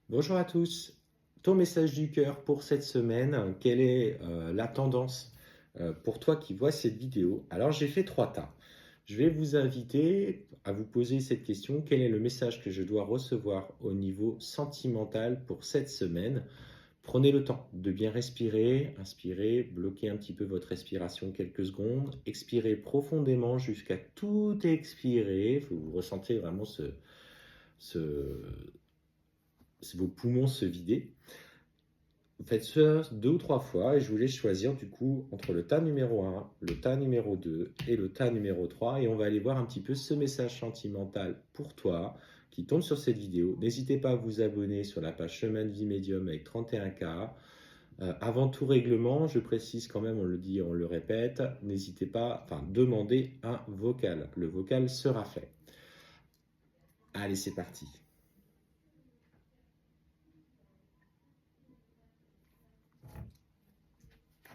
Bonjour à tous. Ton message du cœur pour cette semaine, quelle est la tendance pour toi qui vois cette vidéo? Alors j'ai fait trois tas. Je vais vous inviter à vous poser cette question, quel est le message que je dois recevoir au niveau sentimental pour cette semaine? Prenez le temps de bien respirer, inspirez, bloquez un petit peu votre respiration quelques secondes, expirez profondément jusqu'à tout expirer. Vous ressentez vraiment ce, vos poumons se vider. Vous faites ça deux ou trois fois et je vous laisse choisir du coup entre le tas numéro un, le tas numéro 2 et le tas numéro 3 et on va aller voir un petit peu ce message sentimental pour toi qui tombe sur cette vidéo. N'hésitez pas à vous abonner sur la page Chemin de vie médium avec 31K. Avant tout règlement, je précise quand même, on le dit, on le répète, n'hésitez pas, enfin demandez un vocal. Le vocal sera fait. Allez, c'est parti.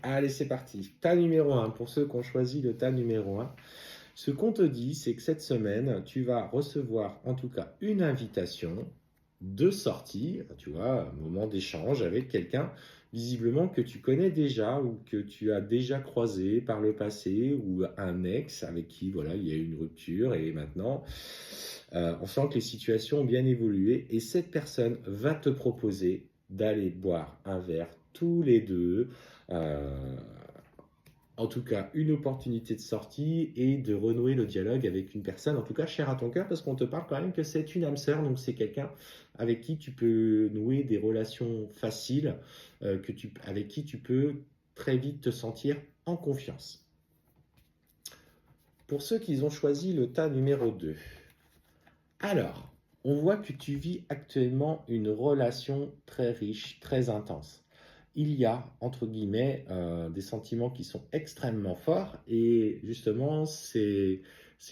Allez, c'est parti. Tas numéro un pour ceux qui ont choisi le tas numéro un. Ce qu'on te dit, c'est que cette semaine, tu vas recevoir en tout cas une invitation de sortie, tu vois, un moment d'échange avec quelqu'un visiblement que tu connais déjà ou que tu as déjà croisé par le passé ou un ex avec qui voilà, il y a eu une rupture et maintenant on sent que les situations ont bien évolué et cette personne va te proposer d'aller boire un verre tous les deux. euh, en tout cas, une opportunité de sortie et de renouer le dialogue avec une personne, en tout cas chère à ton cœur, parce qu'on te parle quand même que c'est une âme sœur, donc c'est quelqu'un avec qui tu peux nouer des relations faciles, avec qui tu peux très vite te sentir en confiance. Pour ceux qui ont choisi le tas numéro 2, alors, on voit que tu vis actuellement une relation très riche, très intense. Il y a, entre guillemets, des sentiments qui sont extrêmement forts et justement, ces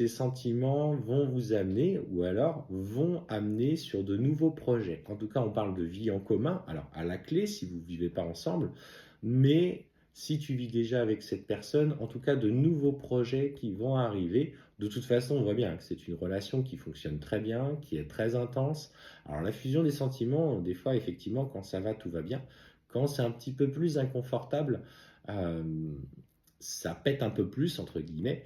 sentiments vont vous amener ou alors vont amener sur de nouveaux projets. En tout cas, on parle de vie en commun, alors à la clé si vous ne vivez pas ensemble, mais si tu vis déjà avec cette personne, en tout cas de nouveaux projets qui vont arriver. De toute façon, on voit bien que c'est une relation qui fonctionne très bien, qui est très intense. Alors la fusion des sentiments, des fois, effectivement, quand ça va, tout va bien. Quand c'est un petit peu plus inconfortable, euh, ça pète un peu plus, entre guillemets.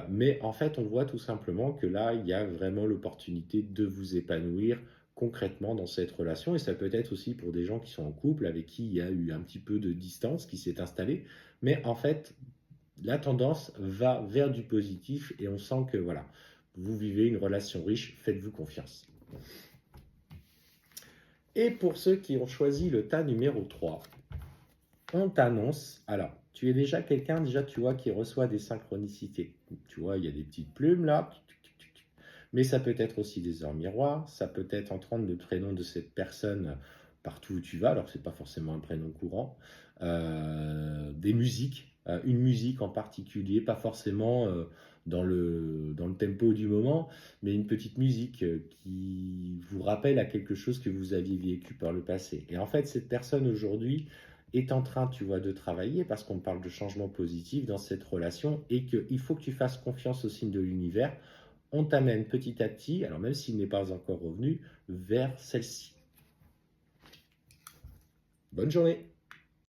Mais en fait, on voit tout simplement que là, il y a vraiment l'opportunité de vous épanouir concrètement dans cette relation. Et ça peut être aussi pour des gens qui sont en couple, avec qui il y a eu un petit peu de distance qui s'est installée. Mais en fait, la tendance va vers du positif et on sent que voilà, vous vivez une relation riche, faites-vous confiance. Et pour ceux qui ont choisi le tas numéro 3, on t'annonce, alors tu es déjà quelqu'un, déjà tu vois, qui reçoit des synchronicités. Tu vois, il y a des petites plumes là, mais ça peut être aussi des heures miroirs, ça peut être entendre le prénom de cette personne partout où tu vas, alors que ce n'est pas forcément un prénom courant, des musiques, une musique en particulier, pas forcément dans le tempo du moment, mais une petite musique qui vous rappelle à quelque chose que vous aviez vécu par le passé. Et en fait, cette personne aujourd'hui est en train, tu vois, de travailler parce qu'on parle de changement positif dans cette relation et qu'il faut que tu fasses confiance au signe de l'univers. On t'amène petit à petit, alors même s'il n'est pas encore revenu, vers celle-ci. Bonne journée!